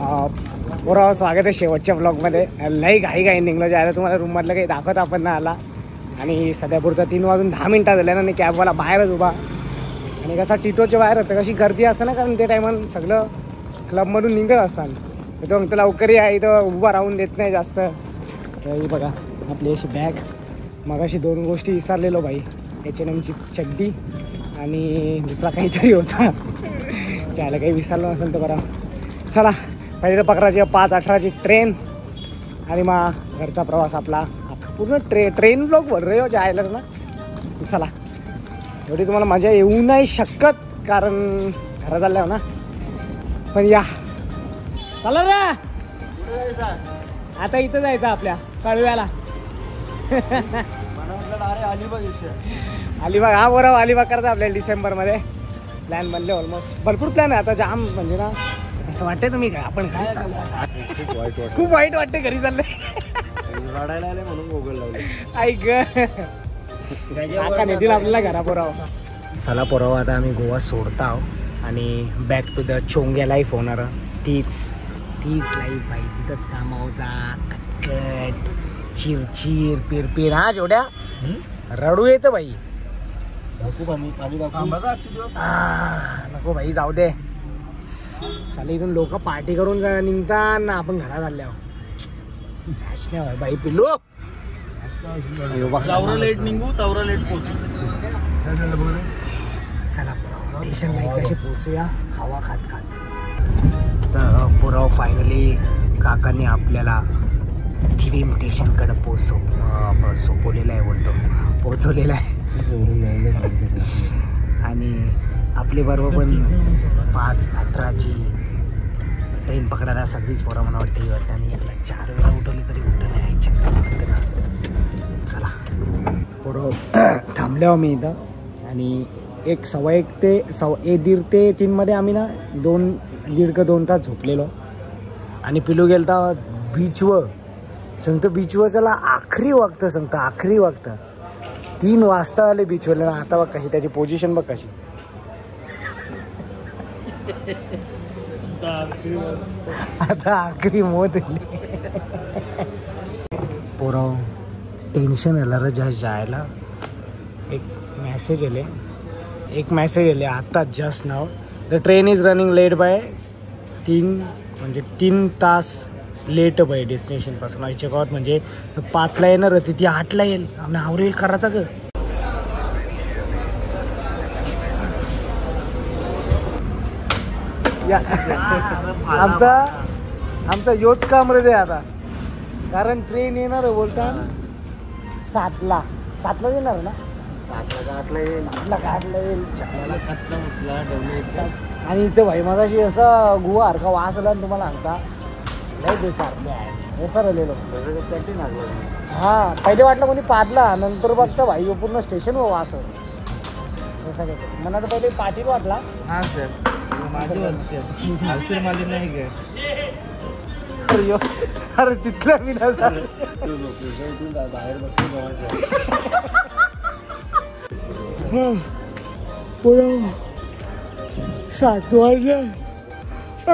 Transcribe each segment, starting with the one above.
बरोबर स्वागत आहे शेवटच्या ब्लॉगमध्ये. लई घाई निघलो जायला, तुम्हाला रूममधलं काही दाखवत आपण ना आला. आणि सध्यापुरता 3 वाजून 10 मिनटं झाल्या ना, कॅबवाला बाहेरच उभा. आणि कसा टिटोच्या बाहेर होतं, कशी गर्दी असतं ना, कारण ते टायमात सगळं क्लबमधून निघत असतात. तो म्हणतो लवकर या, इथं उभा राहून देत नाही जास्त. तर बघा आपली अशी बॅग. मग अशी 2 गोष्टी विसरलेलो बाई, H&Mची चड्डी आणि दुसरा काहीतरी होता. त्याला काही विसरलो नसेल तर बरं. चला पहिले पकडायची 5:18ची ट्रेन आणि मग घरचा प्रवास आपला पूर्ण ट्रेन ब्लॉग भर रे हो जायला ना. चला एवढी तुम्हाला मजा येऊ नाही शकत कारण घरा चालल्या हो ना, पण या चला रे. आता इथं जायचं आपल्या कळव्याला. अलिबाग. हा बरोबर अलिबाग करायचं आपल्याला डिसेंबरमध्ये. प्लॅन बनले ऑलमोस्ट, भरपूर प्लॅन आहे आता जाम. म्हणजे ना असं वाटतंय तुम्ही काय आपण खूप वाईट वाटते घरी चालले. रडायला आले म्हणून मोबाईल लावले. ऐक काका नेतील आपल्याला घरापोराव. चला पोराव आता आम्ही गोवा सोडता आहोत आणि बॅक टू द चोंग्या लाईफ होणार. तीच लाईफ भाई. तिथंच कामावचा कटकट चिरचिर पिरपिर. हा जोड्या रडू येतं भाई. नको भाई जाऊ दे. चालेल इथून लोक पार्टी करून निघतात ना, आपण घरात चालले आहोत. भाई पिल्लू लेट निघू तवरा लेट पोहोचू. चला स्टेशन लाईट कशी पोहोचूया हवा खात खात. तर पुराव फायनली काकांनी आपल्याला थीम स्टेशनकडे सोपवलेलं आहे, बोलतो पोचवलेलं आहे. आणि आपली बरोबर पण 5:18ची ट्रेन पकडायला सगळीच पोरं मला वाटते वाटतं. आणि याला 4 वेळा उठवली तरी उठलं आहे. चला पोरं थांबल्यावर मी इथं. आणि 1:15 ते 1:30 ते 3 मध्ये आम्ही ना 1.5 तास झोपलेलो. आणि पिलू गेलता बीचवर. सांगतो बीचवर चला आखरी वक्त सांगतो, आखरी वक्त 3 वाजता आले बीचवर. आता बघ कशी त्याची पोझिशन बघ कशी. आता आखरी मोत पोरं टेन्शन आलं रे जस्ट जायला. एक मेसेज आले आता just now. The train is running late by 3 तास लेट बाय डेस्टिनेशनपासून. आईच्या गावात म्हणजे 5ला येणार होती ती 8ला येईल. आम्ही आवरेल करायचा ग. आमचा योच काम रे आता, कारण ट्रेन येणार बोलता 7ला येणार ना. 7ला येईल. आणि इथं भाई मगाशी असा गुहा हरका वास आला तुम्हाला सांगता नाही बेकार सरलेलो. हा पहिले वाटलं कोणी पाडला, नंतर बघता भाई पूर्ण स्टेशन वास मला तर पहिले पाटील वाटला. हा सर माझी नाही गे. अरे तिथला मी ना बाहेर 7 वाजले.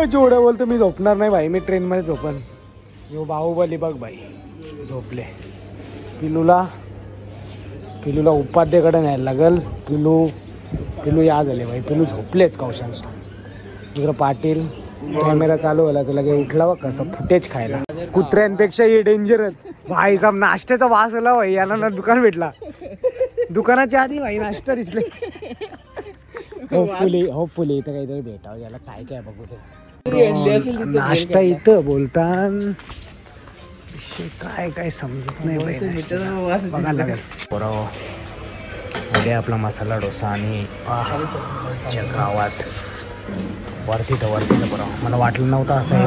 जेवढ्या बोलतो मी झोपणार नाही भाई, मी ट्रेनमध्ये झोपन. यो बाहुबली बघ भाई झोपले. पिलूला उपाध्याकडे न्यायला लागल. पिलू या झाले भाई. पिलू झोपलेच कौशांश. इकडं पाटील कॅमेरा चालू होला तर लगे उठला बघ कसं फुटेज खायला. कुत्र्यांपेक्षा हे डेंजरस भाई. साहेब नाश्त्याचा वास आला भाई. याला ना दुकान भेटला. दुकानाच्या आधी भाई नाश्ता दिसले. होपफुली इथं काहीतरी भेटावं. याला काय बघू ते नाश्ता इथं बोलता काय समजत नाही बघायला लागेल. बरोबर आपला मसाला डोसा आणि गावात वरती बरोबर मला वाटलं नव्हतं असं आहे,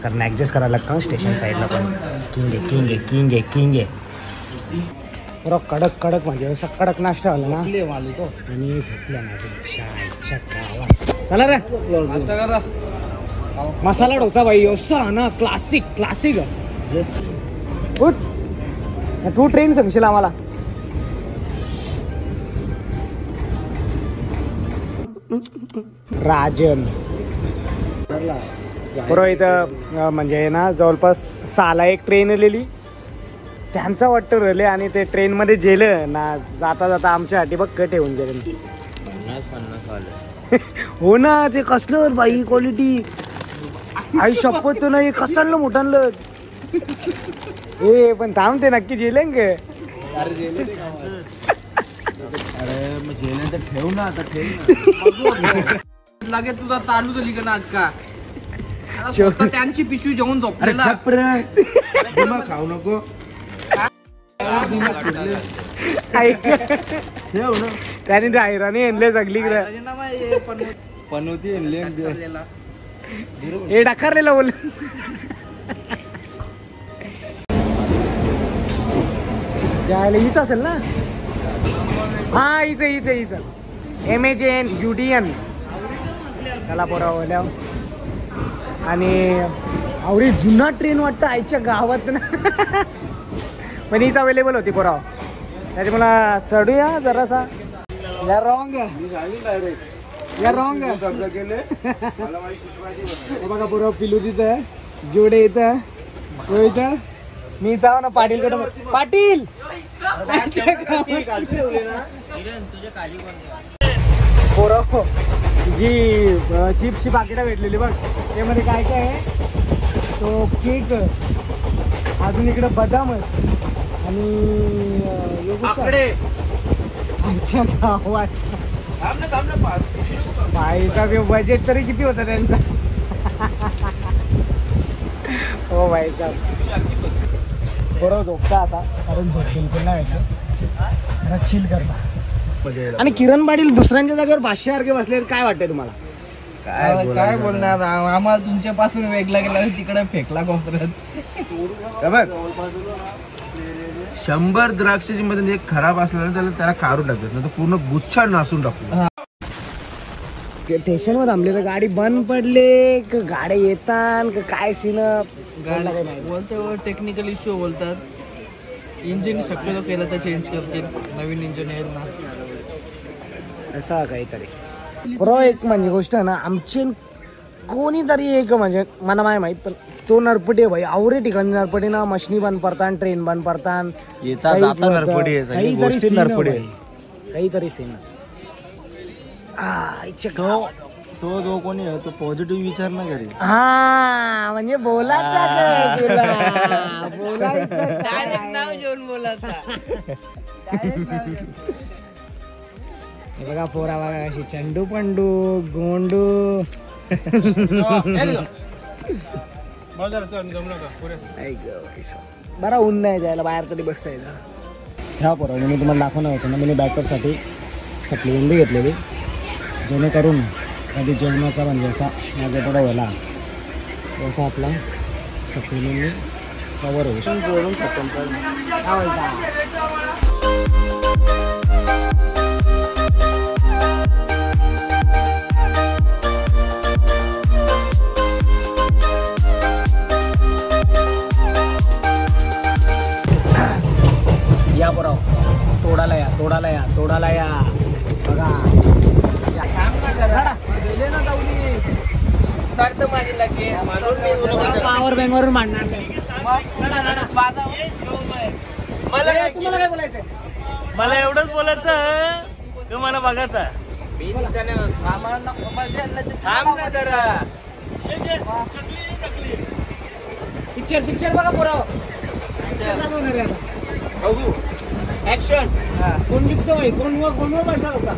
कारण ॲडजस्ट करायला लागतं स्टेशन साईडला. पण किंग आहे बरोबर. कडक म्हणजे असं कडक नाश्ता आला ना. आणि झोपल्या माझ्या गावात. चला रे मसाला डोसा भाई असा ना क्लासिक. तू ट्रेन सांगशील आम्हाला. राजन बरोबर इथं म्हणजे ना जवळपास 6ला एक ट्रेन आलेली त्यांचा वाटतं रले आणि ते ट्रेनमध्ये गेलं ना जाता जाता आमच्यासाठी बघ कट येऊन गेले 50 आलं. हो ना ते कसलं बाई क्वालिटी आई शपथ तो नाही कसलं मोठं हे पण थांब ते नक्की जेलेन गे अरे मग जेवण तर ठेव ना आता ठेव लागे तुझा तालू झाली का नाच का स्वतः त्यांची पिशवी जेवून झोपलेला खाऊ नको ठेव ना त्याने ते हैराणी आणले सगळी पनवती हे डाकारलेलं बोल जायला हीच असेल ना हा हीच एमेजेन युडियन चला पोरा बोल्या आणि आवडी जुना ट्रेन वाटतं आईच्या गावात ना पण हीच अवेलेबल होती पोराव त्याच्यामुळे चढूया जरासा या रॉंग या रॉंग बघा पोराव पिलू तिथं जोडे इथं तो इथं मी इथं ना पाटील कडे पाटील पोराव जी चिप्सची पाकिटं भेटलेली बघ त्यामध्ये काय काय आहे तो केक अजून इकडे बदाम आणि आमच्या गावात भाईचा बजेट तरी किती होता त्यांचा हो भाई साहेब बरोबर झोपता आता कारण झोप बिलकुल नाही भेटलं चिल करता आणि किरण पाटील दुसऱ्यांच्या जागेवर 500 बसले काय वाटतंय तुम्हाला काय बोलणार आम्हाला तुमच्यापासून वेगळा गेला तिकडे फेकला कोपऱ्यात 100 द्राक्षाची मध्ये एक खराब असला ना त्याला काढून टाकतात ना पूर्ण गुच्छा नासून टाकतो स्टेशनवर थांबले गाडी बंद पडले का गाड्या येतात का काय सीन बोलते टेक्निकल इश्यू बोलतात इंजिन शक्यतो केलं तर चेंज करतील नवीन इंजिन येईल ना असा काहीतरी बरोबर एक म्हणजे गोष्ट ना आमचे कोणीतरी एक म्हणजे मला माय माहित पण तो नरपटी भाई आवरे ठिकाणी नरपटी ना मशनी बंद पडतात ट्रेन बंद पडतात काहीतरी सीन तो जो कोणी आहे तो पॉझिटिव्ह विचार नाही करी हा म्हणजे बोलायचं नाव जेवण बोलायचा बघा पोरा बघा अशी चंडू पंडू गोंडू बरा ऊन नाही जायला बाहेर तरी बसता येतं ह्या पोरा मी तुम्हाला दाखवणार होतो ना मी बॅकअपसाठी सप्लिमेंट बी घेतलेली जेणेकरून कधी जेवणाचा म्हणजे असा माझ्या थोडा व्हायला असा आपला सप्लिमेंट कवर होईल या बरोबर तोडाला या बघा पावर बँक वरून मांडणार तुम्हाला काय बोलायचं मला एवढंच बोलायचं तुम्हाला बघायचं पिक्चर बघा पुराव ऍक्शन कोण विकतोय कोणवर बसला होता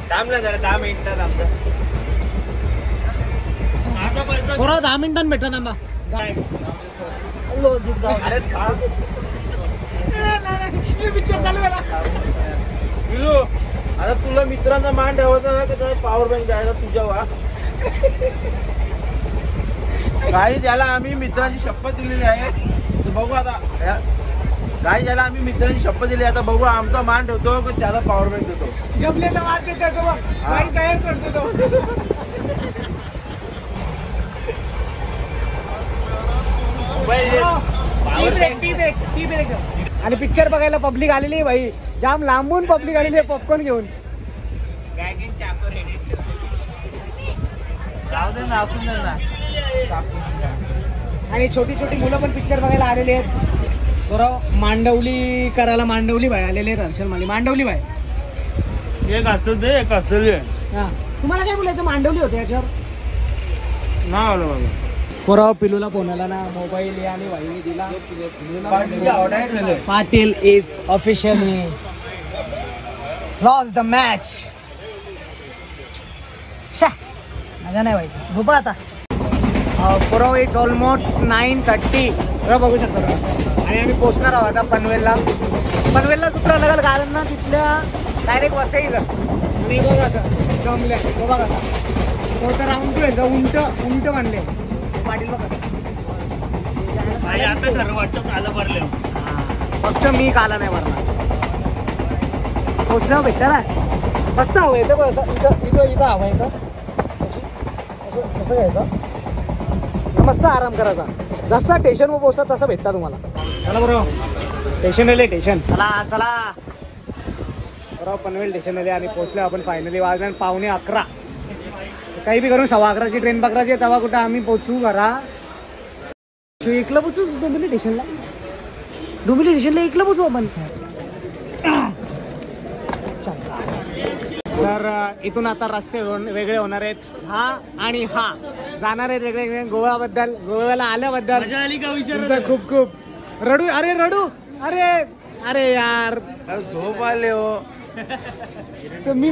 थांबला जरा 10 मिनिटात आमचं पुराव 10 मिनिटांनी भेटा ना पिक्चर चालू आता तुला मित्राचा मान ठेवायचा ना का पॉवर बँक द्यायचा तुझ्या वा काही ज्याला आम्ही मित्राची शपथ दिलेली आहे तर बघू आता काही ज्याला आम्ही मित्राची शपथ दिली आता बघू आमचा मान ठेवतो की त्याला पॉवर बँक देतो गबलेचा वास देतो बघ काही तयार करतो आणि पिक्चर बघायला पब्लिक आलेली आहे भाई जाम लांबून पब्लिक आलेली आहे पॉपकॉर्न घेऊन जाऊ दे ना असून दे ना आणि छोटी छोटी मुलं पण पिक्चर बघायला आलेली आहेत. बरोबर मांडवली करायला मांडवली बाय आलेले आहेत. हर्षल माली मांडवली बाय एक असतं ते एक असतं ते. हा तुम्हाला काय बोलायचं मांडवली होते याच्यावर नाही आलो बघा. पोराव पिलूला फोनला ना मोबाईल आणि वाहिनी दिला. Patil is officially loss the match. मजा नाही व्हायचं झोपा आता. पोराव इट्स ऑलमोस्ट 9:30 बघू शकता. आणि आम्ही पोचणार आहोत आता पनवेलला. पनवेलला दुसरं अलग अलग कारण ना तिथल्या डायरेक्ट वसईला आणि बघा असं जमल्या बघा तो तर राऊंड टू आहे उंट बांधले पाटील बघा. आता खरं वाटतं आलं भरले. फक्त मी काला नाही मारणार. पोचल्यावर भेटता ना मस्त हवं येतं. इथं हवं येतं कसं घ्यायचं मस्त आराम करायचा. जसा स्टेशनवर पोहोचता तसं भेटता तुम्हाला. चला बरोबर स्टेशन आले स्टेशन. चला चला बरोबर पनवेल स्टेशन आले आणि पोचले आपण फायनली. वाजल्या 11:15. काही बी करून 11:15ची ट्रेन पकडायची तेव्हा कुठं आम्ही पोचू घरा. एकला पोचू डोंबिवली स्टेशनला. डोंबिवली स्टेशनला एकला पोचू आपण. तर इथून आता रस्ते वेगळे होणार आहेत. हा आणि हा जाणार आहेत वेगळे वेगळे. गोव्याबद्दल गोव्याला आल्याबद्दल मजा आली का विचार. तुमचं खूप खूप रडू. अरे रडू अरे अरे यार झोप आले हो. मी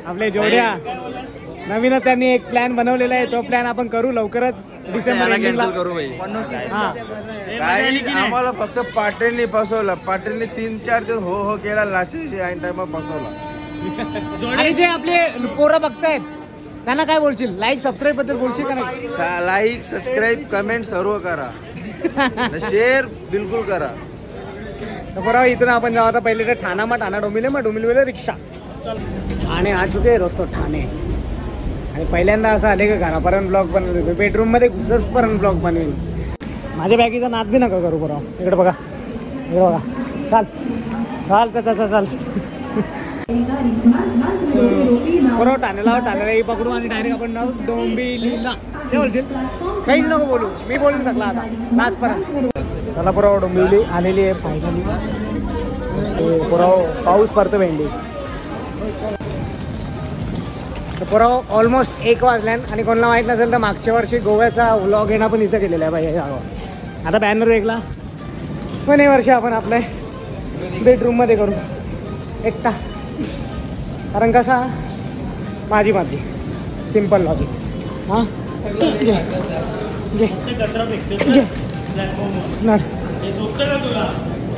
आपले जोड्या नवीनच त्यांनी एक प्लॅन बनवलेला आहे. तो प्लॅन आपण करू लवकरच डिसेंबर एंडिंगला करू भाई. हा काही आम्हाला फक्त पाटीलने फसवलं. पाटीलने 3-4 दिवस हो हो केला. लाशी ऐन टाइम फसवला. आणि जे आपले पोरं बघतायत त्यांना काय बोलशील. लाईक सबस्क्राईब बद्दल बोलशील का नाही. लाईक सबस्क्राईब कमेंट सर्व करा. शेअर बिलकुल करा. तर बरोबर इथून आपण जाऊ आता पहिले तर ठाणा डोंबिवली मग डोंबिवलीला रिक्षा. ठाणे आ चुके रस्तो ठाणे. आणि पहिल्यांदा असं आले की घरापर्यंत ब्लॉग बनवले. बेडरूम मध्ये घुससपर्यंत ब्लॉग बनवेल. माझ्या बॅगीचा नाद बी नका करू बरोबर. इकडे बघा इकडे बघा. चाल चाल चाल बरोबर ठाण्याला ही पकडू आणि डायरेक्ट आपण जाऊ डोंबिवलीला. काय बोलशील. काहीच नको बोलू. मी बोलू शकला आता लास्टपर्यंत. मला पुराव डोंबिवली आलेली आहे फायनली. पुराव पाऊस पडतो भेंडी. तर पुराव ऑलमोस्ट 1 वाजल्यान. आणि कोणाला माहीत नसेल तर मागच्या वर्षी गोव्याचा व्लॉग येणं पण इथं केलेला आहे बाई. आता बॅनर वेगळा पण हे वर्षी आपण आपल्या बेडरूममध्ये करू एकटा. कारण कसा माझी सिम्पल लॉजिक. हां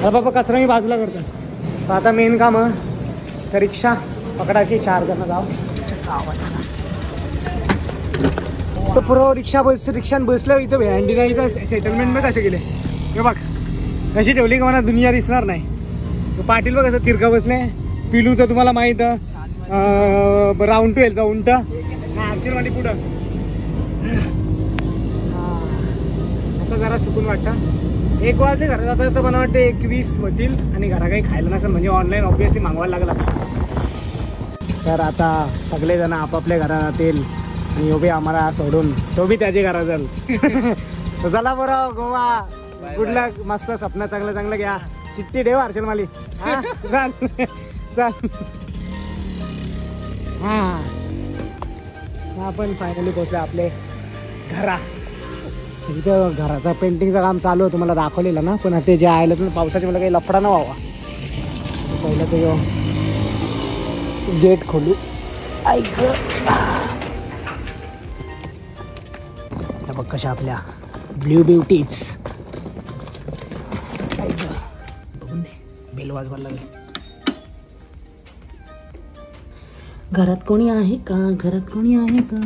अरे बाबा कचरा मी बाजूला करतो. सो आता मेन काम तर रिक्षा पकडायची. 4 जण जाऊ. तर पुरं रिक्षान बसल्यावर इथं भेंडी नाही. इथं सेटलमेंटमध्ये कसे गेले हे बघ. कशी ठेवली का मला दुनिया दिसणार नाही. पाटील बघ कसं तिरका बसले. पिलू तर तुम्हाला माहीत राऊंड टू येईल उंट आरशीरवाडी पुढं. आता जरा सुकून वाटतं. 1 वाजले घरात जाता तर मला वाटतं 21 होतील. आणि घरा काही खायला नसेल म्हणजे ऑनलाईन ऑब्विसली मागवायला लागला. तर आता सगळेजण आपापल्या घरात जातील. आणि उभे आम्हाला सोडून तो बी त्याच्या घरात जाईल. तर चला बरं गोवा गुड लक. मस्त स्वप्न चांगलं घ्या. चिठ्ठी ठेव हर्षल माली. हा चाल चाल. हां आपण फायनली पोचले आपले घरा. इथं घराचा पेंटिंगचं काम चालू होतं मला दाखवलेलं ना. पण ते जे आलं तर पावसाचे मला काही लफडा न व्हावा. पहिलं ते गेट खोलू. ऐक बघ कशा आपल्या ब्ल्यू ब्युटीज. बघून दे बेल वाजवायला लागले. घरात कोणी आहे का. घरात कोणी आहे का.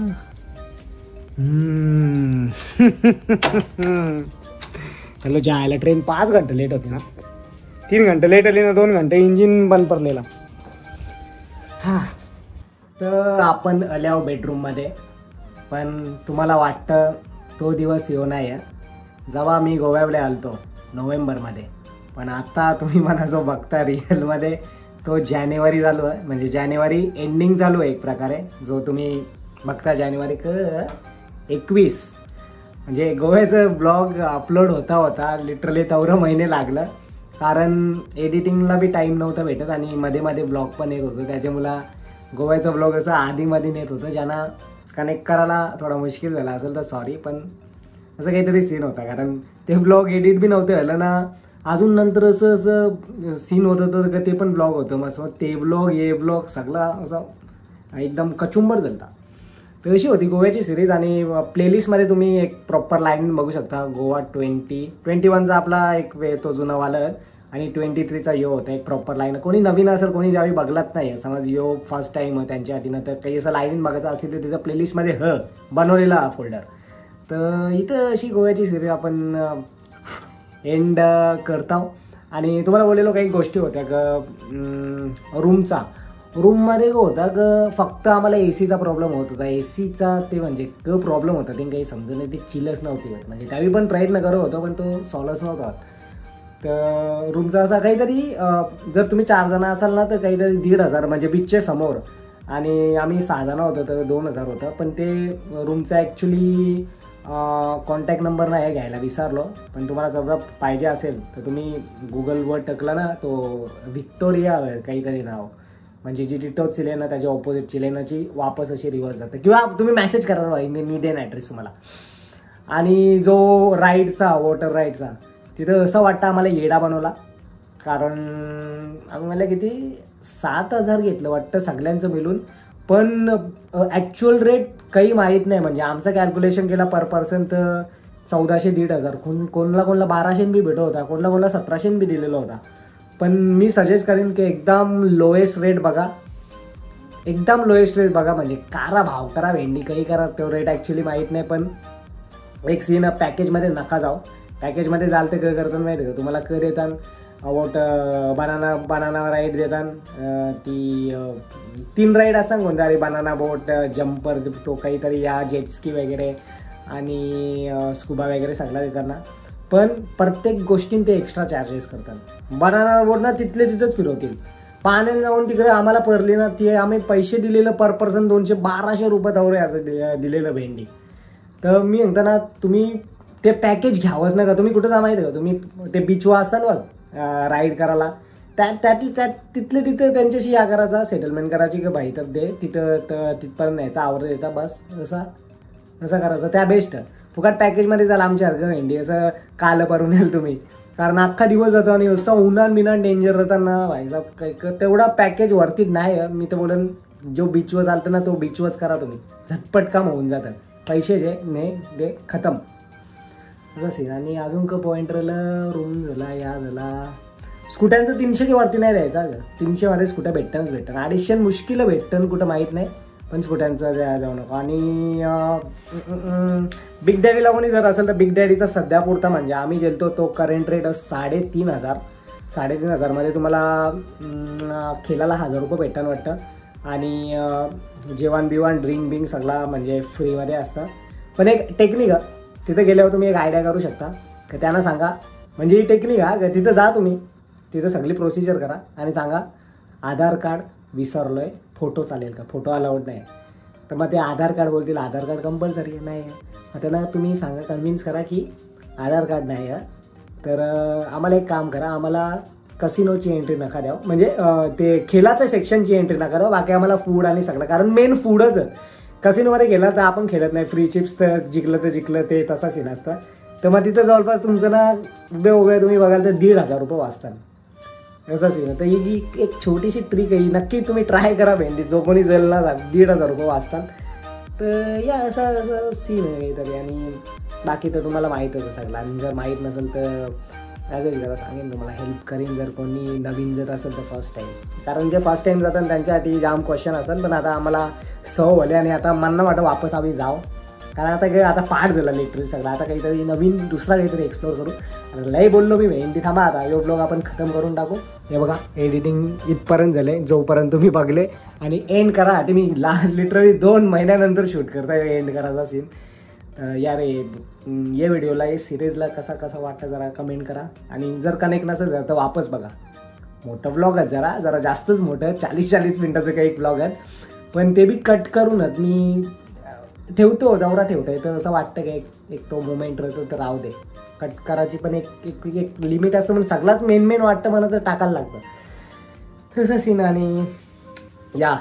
हॅलो जायला ट्रेन 5 घंटे लेट होती ना. 3 घंटे लेट आली ना. 2 घंटे इंजिन बंद पडलेला. हां तर आपण आल्या बेडरूममध्ये. पण तुम्हाला वाटतं तो दिवस येऊ नाही जेव्हा मी गोव्याला आलतो नोव्हेंबरमध्ये. पण आता तुम्ही मला जो बघता रिअलमध्ये तो जानेवारी चालू आहे. म्हणजे जानेवारी एंडिंग चालू आहे एक प्रकारे. जो तुम्ही बघता जानेवारी 21 म्हणजे गोव्याचं ब्लॉग अपलोड होता लिटरली 13 महिने लागलं, कारण एडिटिंगला बी टाईम नव्हता भेटत आणि मध्ये मध्ये ब्लॉग पण येत होतं. त्याच्यामुळं गोव्याचा ब्लॉग असं आधीमध्ये नेत होतं, ज्यांना कनेक्ट करायला थोडा मुश्किल झाला असेल तर सॉरी, पण असं काहीतरी सीन होता, कारण ते ब्लॉग एडिट बी नव्हतं झालं ना. अजून नंतर असं सीन होत होतं का ते पण ब्लॉग होतं, मग ते ब्लॉग हे ब्लॉग सगळा असं एकदम कचुंबर झाला. तर अशी होती गोव्याची सिरीज. आणि प्लेलिस्टमध्ये तुम्ही एक प्रॉपर लाईन बघू शकता. गोवा 21चा आपला एक तो जुनावाला आणि 23चा यो होता एक प्रॉपर लाईन. कोणी नवीन असेल, कोणी ज्यावेळी बघलात नाही, समज यो फर्स्ट टाईम त्यांच्यासाठी ना, तर काही असं लाईन बघायचं असेल तर तिथं प्लेलिस्टमध्ये बनवलेला फोल्डर. तर इथं अशी गोव्याची सिरीज आपण एंड करतो. आणि तुम्हाला बोललेलो काही गोष्टी होत्या का रूममध्ये होता का फक्त आम्हाला एसीचा प्रॉब्लेम होत होता. एसीचा ते म्हणजे प्रॉब्लेम होता, ते काही समजत नाही, ते चिलच नव्हती होत. म्हणजे त्यावेळी पण प्रयत्न करत होतो पण तो सॉल्वच नव्हता. तर रूमचा असा काहीतरी जर तुम्ही 4 जण असाल ना तर काहीतरी 1,500 म्हणजे बीचच्या समोर, आणि आम्ही 6 जण होतो तर 2,000 होतं. पण ते रूमचा ॲक्च्युली कॉन्टॅक्ट नंबर नाही घ्यायला विसरलो, पण तुम्हाला जर पाहिजे असेल तर तुम्ही गुगलवर टाकला ना, तो व्हिक्टोरिया काहीतरी नाव, म्हणजे जी टिटोची लेन त्याच्या ऑपोजिटची लेनाची वापस अशी रिव्हर्स जातं, किंवा तुम्ही मेसेज करा भाई, मी देईन ॲड्रेस तुम्हाला. आणि जो राईडचा वॉटर राईडचा तिथं असं वाटतं आम्हाला येडा बनवला, कारण आम्ही मला किती 7,000 घेतलं वाटतं सगळ्यांचं मिळून, पण ॲक्च्युअल रेट काही माहीत नाही. म्हणजे आमचं कॅल्क्युलेशन केला पर पर्सन तर 1,400-1,500, कोणाला 1,200 बी भेटत होता, कोणाला 1,700 बी दिलेला होता. पण मी सजेस्ट करेन की एकदम लोएस्ट रेट बघा, म्हणजे कारा भाव करा, भेंडी काही करा, तो रेट ॲक्च्युली माहीत नाही. पण एक सीन पॅकेजमध्ये नका जाऊ. पॅकेजमध्ये जाल तर काय करतात माहिती का, तुम्हाला देतात बनाना राईड देतात, ती 3 राईड असतात कोणत्या, अरे बनाना बोट, जम्पर, तो काहीतरी या जेटस्की वगैरे आणि स्कुबा वगैरे सगळं देतात ना. पण प्रत्येक गोष्टीत ते एक्स्ट्रा चार्जेस करतात. बनाना बोट ना तिथेच फिरवतील, पाण्याने जाऊन तिकडे आम्हाला परली ना, ती आम्ही पैसे दिलेलं पर पर्सन 200-1,200 रुपये दौरे असं दिलेलं भेंडी. तर मी म्हणतो ना, तुम्ही ते पॅकेज घ्यावंच नका. तुम्ही कुठं जा माहिती का, तुम्ही ते बीचवर असतात बघ राईड करायला, तिथले तिथं त्यांच्याशी या करायचा, सेटलमेंट करायची की भाई तर दे तिथपर्यंत न्यायचा, आवर देता बस, असं करायचं. त्या बेस्ट फुकट पॅकेजमध्ये जाल आमच्यासारखं भेंडी असं काल परून येईल तुम्ही, कारण अख्खा दिवस जातो आणि असं उन्हान डेंजर राहताना भाईसाब काही तेवढा पॅकेज वरती नाही. मी तर बोलन जो बीचवर चालतं ना तो बीचवरच करा तुम्ही, झटपट काम होऊन जातात, पैसे जे ने दे खतम असं सीन. आणि अजून पॉईंट राहिलं, रूम झाला, या झाला. स्कूट्यांचं 300च्या वरती नाही द्यायचा, 300मध्ये स्कूट्या भेटतच 250 मुश्किल भेटतं, कुठं माहीत नाही, पण स्कूट्यांचं जाऊ नको. आणि बिग डॅडीला कोणी जर असेल तर बिग डॅडीचा सध्या पुरता म्हणजे आम्ही गेलतो तो करंट रेट 3,500 तुम्हाला खेळायला 1,000 रुपये भेटतं वाटतं. आणि जेवण बिवण ड्रिंक सगळा म्हणजे फ्रीमध्ये असतं. पण एक टेक्निक आहे, तिथं गेल्यावर तुम्ही एक आयडिया करू शकता का, त्यांना सांगा, म्हणजे ही टेक्निक आहे का, तिथं जा तुम्ही, तिथं सगळी प्रोसिजर करा आणि सांगा आधार कार्ड विसरलो आहे, फोटो चालेल का, फोटो अलाउड नाही. तर मग ते आधार कार्ड बोलतील आधार कार्ड कंपल्सरी नाही आहे. मग त्यांना तुम्ही सांगा, कन्व्हिन्स करा की आधार कार्ड नाही आहे, तर आम्हाला एक काम करा, आम्हाला कसिनोची एंट्री नका द्यावं, म्हणजे ते खेळाचं सेक्शनची एंट्री नका द्यावं, बाकी आम्हाला फूड आणि सगळं, कारण मेन फूडच. कसिनोमध्ये गेला तर आपण खेळत नाही, फ्री चिप्स तर जिंकलं ते तसा सीन असतं. तर मग तिथं जवळपास तुमचं ना उभे तुम्ही बघाल तर 1,500 रुपये वाचतात, असं सीन. तर ही एक छोटीशी ट्रिक आहे, नक्की तुम्ही ट्राय करा भेंडी, जो कोणी जाईल ना 1,500 रुपये वाचतात. तर या असं सीन आहे काहीतरी. आणि बाकी तर तुम्हाला माहीतच आहे सगळं, आणि जर माहीत नसेल तर ॲज जरा सांगेन तुम्हाला, हेल्प करीन जर कोणी नवीन जर असेल तर फर्स्ट टाईम, कारण जे फर्स्ट टाईम जातात त्यांच्यासाठी जाम क्वेश्चन असेल. पण आता आम्हाला सव झाले आणि आता म्हणणं वाटतं वापस आम्ही जाऊ, कारण आता पाठ झाला लिटरली सगळं. आता काहीतरी नवीन दुसरा काहीतरी एक्सप्लोर करू. आणि लई बोललो मी मेहनती, थांबा आता यो ब्लॉग आपण खतम करून टाकू. हे बघा एडिटिंग इथपर्यंत झाले, जोपर्यंत तुम्ही बघले आणि एंड करा. आता मी लिटरली 2 महिन्यानंतर शूट करता एंड करायचा सीन. यार ये व्हिडिओला ये सिरीजला कसा वाटतं जरा कमेंट करा. आणि जर कनेक्ट नसेल तर वापस बघा. मोठं ब्लॉग आहे, जरा जास्तच मोठं, 40-40 मिनटाचं काही ब्लॉग आहेत, पण ते बी कट करूनच मी ठेवतो जवरा ठेवता येतं असं वाटतं की एक तो मोमेंट राहतो तर राहू दे. कट करायची पण एक लिमिट असतं म्हणून सगळाच मेन वाटतं मला तर टाकायला लागतं तसं सीन. आणि या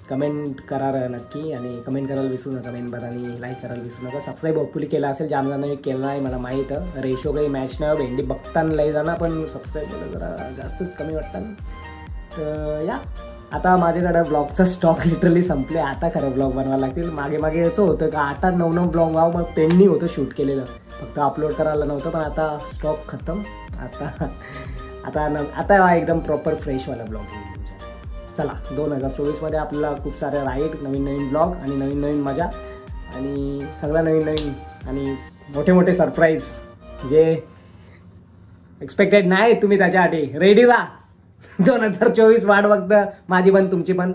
कमेंट करा नक्की आणि कमेंट करायला विसरू नका मेंबर आणि लाईक करायला विसरू नका. सबस्क्राईब होपफुली केला असेल जाम जणांनी केलं नाही मला माहीत. रेशो काही मॅच नाही भेंडी बघताना लई जाणार पण सबस्क्राईब केलं जरा जास्तच कमी वाटतं. तर या आता माझ्याकडे ब्लॉगचा स्टॉक लिटरली संपले. आता खरं ब्लॉग बनवायला लागतील. मागे असं होतं का 8-9 ब्लॉग मग पेंडिंग होतं शूट केलेलं फक्त अपलोड करायला नव्हतं. पण आता स्टॉक खतम. आता एकदम प्रॉपर फ्रेशवाला ब्लॉग येईल तुमच्या. चला 2024मध्ये आपल्याला खूप सारे राईड नवीन ब्लॉग आणि नवीन मजा आणि सगळं नवीन आणि मोठे सरप्राईज जे एक्सपेक्टेड नाही तुम्ही त्याच्यासाठी रेडी राहा. 2024 वाट बघतं माझी पण तुमची पण.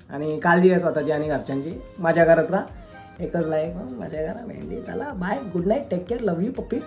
आणि काळजी आहे स्वतःची आणि घरच्यांची. मजा करत राहा. एकच लाईफ मजा करा मेंढी. चला bye good night take care love you पप्पी.